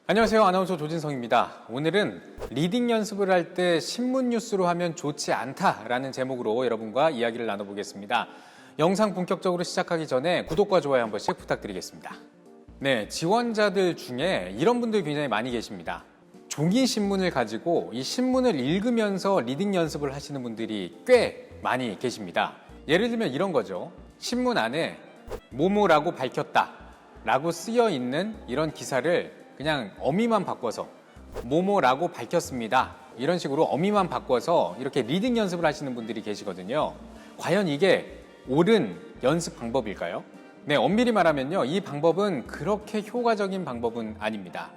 안녕하세요. 아나운서 조진성입니다. 오늘은 리딩 연습을 할 때 신문 뉴스로 하면 좋지 않다라는 제목으로 여러분과 이야기를 나눠보겠습니다. 영상 본격적으로 시작하기 전에 구독과 좋아요 한 번씩 부탁드리겠습니다. 네, 지원자들 중에 이런 분들 굉장히 많이 계십니다. 종이 신문을 가지고 이 신문을 읽으면서 리딩 연습을 하시는 분들이 꽤 많이 계십니다. 예를 들면 이런 거죠. 신문 안에 뭐뭐라고 밝혔다 라고 쓰여 있는 이런 기사를 그냥 어미만 바꿔서 뭐뭐라고 밝혔습니다. 이런 식으로 어미만 바꿔서 이렇게 리딩 연습을 하시는 분들이 계시거든요. 과연 이게 옳은 연습 방법일까요? 네, 엄밀히 말하면요. 이 방법은 그렇게 효과적인 방법은 아닙니다.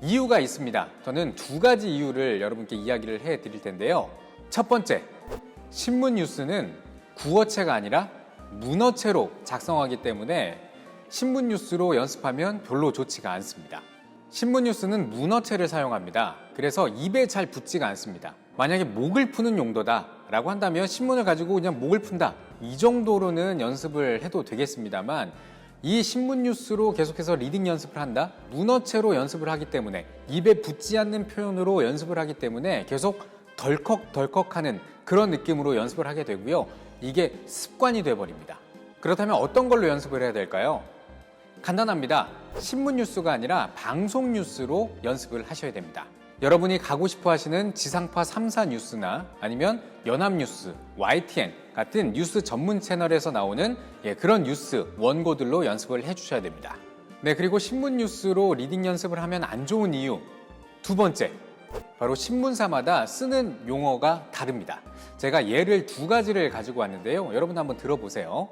이유가 있습니다. 저는 두 가지 이유를 여러분께 이야기를 해드릴 텐데요. 첫 번째, 신문 뉴스는 구어체가 아니라 문어체로 작성하기 때문에 신문 뉴스로 연습하면 별로 좋지가 않습니다. 신문 뉴스는 문어체를 사용합니다. 그래서 입에 잘 붙지가 않습니다. 만약에 목을 푸는 용도다 라고 한다면 신문을 가지고 그냥 목을 푼다 이 정도로는 연습을 해도 되겠습니다만 이 신문 뉴스로 계속해서 리딩 연습을 한다? 문어체로 연습을 하기 때문에 입에 붙지 않는 표현으로 연습을 하기 때문에 계속 덜컥덜컥 하는 그런 느낌으로 연습을 하게 되고요. 이게 습관이 돼버립니다. 그렇다면 어떤 걸로 연습을 해야 될까요? 간단합니다. 신문 뉴스가 아니라 방송 뉴스로 연습을 하셔야 됩니다. 여러분이 가고 싶어 하시는 지상파 3사 뉴스나 아니면 연합뉴스, YTN 같은 뉴스 전문 채널에서 나오는 그런 뉴스 원고들로 연습을 해주셔야 됩니다. 네, 그리고 신문 뉴스로 리딩 연습을 하면 안 좋은 이유 두 번째, 바로 신문사마다 쓰는 용어가 다릅니다. 제가 예를 두 가지를 가지고 왔는데요. 여러분 한번 들어보세요.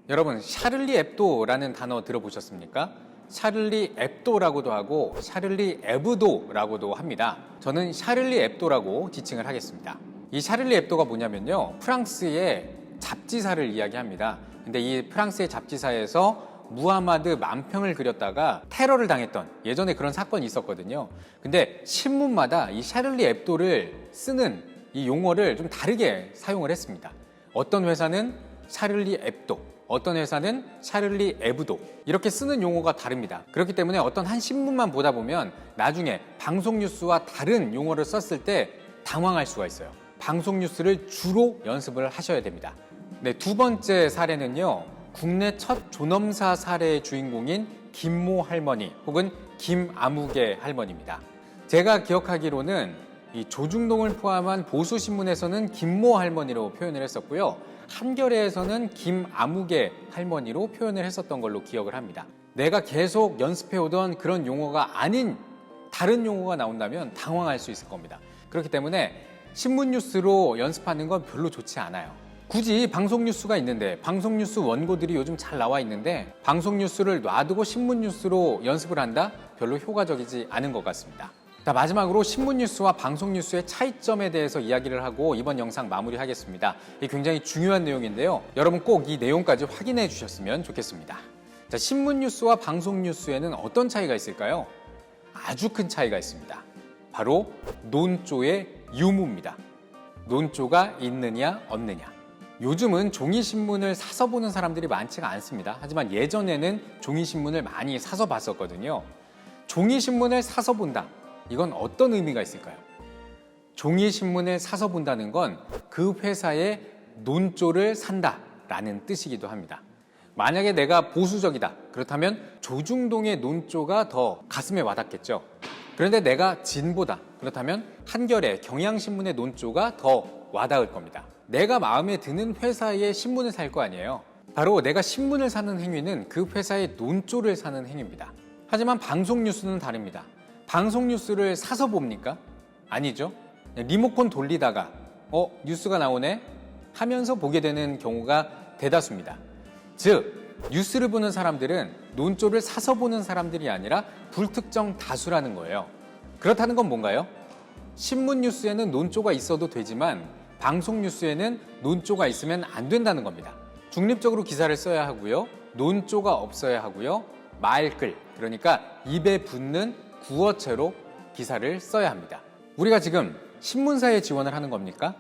여러분, 샤를리 앱도라는 단어 들어보셨습니까? 샤를리 앱도라고도 하고 샤를리 에브도라고도 합니다. 저는 샤를리 앱도라고 지칭을 하겠습니다. 이 샤를리 앱도가 뭐냐면요. 프랑스의 잡지사를 이야기합니다. 근데 이 프랑스의 잡지사에서 무하마드 만평을 그렸다가 테러를 당했던 예전에 그런 사건이 있었거든요. 근데 신문마다 이 샤를리 앱도를 쓰는 이 용어를 좀 다르게 사용을 했습니다. 어떤 회사는 샤를리 앱도, 어떤 회사는 샤를리 에브도 이렇게 쓰는 용어가 다릅니다. 그렇기 때문에 어떤 한 신문만 보다 보면 나중에 방송 뉴스와 다른 용어를 썼을 때 당황할 수가 있어요. 방송 뉴스를 주로 연습을 하셔야 됩니다. 네, 두 번째 사례는요. 국내 첫 존엄사 사례의 주인공인 김모 할머니 혹은 김아무개 할머니입니다. 제가 기억하기로는 이 조중동을 포함한 보수신문에서는 김모 할머니로 표현을 했었고요. 한겨레에서는 김아무개 할머니로 표현을 했었던 걸로 기억을 합니다. 내가 계속 연습해오던 그런 용어가 아닌 다른 용어가 나온다면 당황할 수 있을 겁니다. 그렇기 때문에 신문 뉴스로 연습하는 건 별로 좋지 않아요. 굳이 방송 뉴스가 있는데 방송 뉴스 원고들이 요즘 잘 나와 있는데 방송 뉴스를 놔두고 신문 뉴스로 연습을 한다? 별로 효과적이지 않은 것 같습니다. 자, 마지막으로 신문 뉴스와 방송 뉴스의 차이점에 대해서 이야기를 하고 이번 영상 마무리하겠습니다. 이게 굉장히 중요한 내용인데요. 여러분 꼭 이 내용까지 확인해 주셨으면 좋겠습니다. 자, 신문 뉴스와 방송 뉴스에는 어떤 차이가 있을까요? 아주 큰 차이가 있습니다. 바로 논조의 유무입니다. 논조가 있느냐 없느냐. 요즘은 종이신문을 사서 보는 사람들이 많지가 않습니다. 하지만 예전에는 종이신문을 많이 사서 봤었거든요. 종이신문을 사서 본다. 이건 어떤 의미가 있을까요? 종이신문을 사서 본다는 건 그 회사의 논조를 산다라는 뜻이기도 합니다. 만약에 내가 보수적이다. 그렇다면 조중동의 논조가 더 가슴에 와닿겠죠. 그런데 내가 진보다. 그렇다면 한겨레, 경향신문의 논조가 더 와닿을 겁니다. 내가 마음에 드는 회사의 신문을 살 거 아니에요. 바로 내가 신문을 사는 행위는 그 회사의 논조를 사는 행위입니다. 하지만 방송 뉴스는 다릅니다. 방송 뉴스를 사서 봅니까? 아니죠. 리모컨 돌리다가 뉴스가 나오네 하면서 보게 되는 경우가 대다수입니다. 즉 뉴스를 보는 사람들은 논조를 사서 보는 사람들이 아니라 불특정 다수라는 거예요. 그렇다는 건 뭔가요? 신문 뉴스에는 논조가 있어도 되지만 방송 뉴스에는 논조가 있으면 안 된다는 겁니다. 중립적으로 기사를 써야 하고요. 논조가 없어야 하고요. 말글, 그러니까 입에 붙는 구어체로 기사를 써야 합니다. 우리가 지금 신문사에 지원을 하는 겁니까?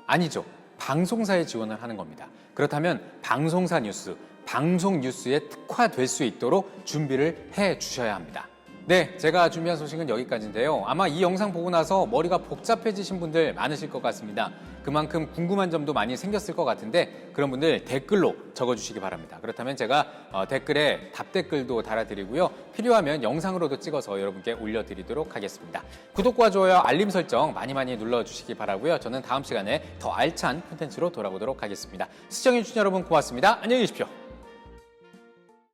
아니죠. 방송사에 지원을 하는 겁니다. 그렇다면 방송사 뉴스, 방송 뉴스에 특화될 수 있도록 준비를 해 주셔야 합니다. 네, 제가 준비한 소식은 여기까지인데요. 아마 이 영상 보고 나서 머리가 복잡해지신 분들 많으실 것 같습니다. 그만큼 궁금한 점도 많이 생겼을 것 같은데 그런 분들 댓글로 적어주시기 바랍니다. 그렇다면 제가 댓글에 답댓글도 달아드리고요. 필요하면 영상으로도 찍어서 여러분께 올려드리도록 하겠습니다. 구독과 좋아요, 알림 설정 많이 눌러주시기 바라고요. 저는 다음 시간에 더 알찬 콘텐츠로 돌아오도록 하겠습니다. 시청해주신 여러분 고맙습니다. 안녕히 계십시오.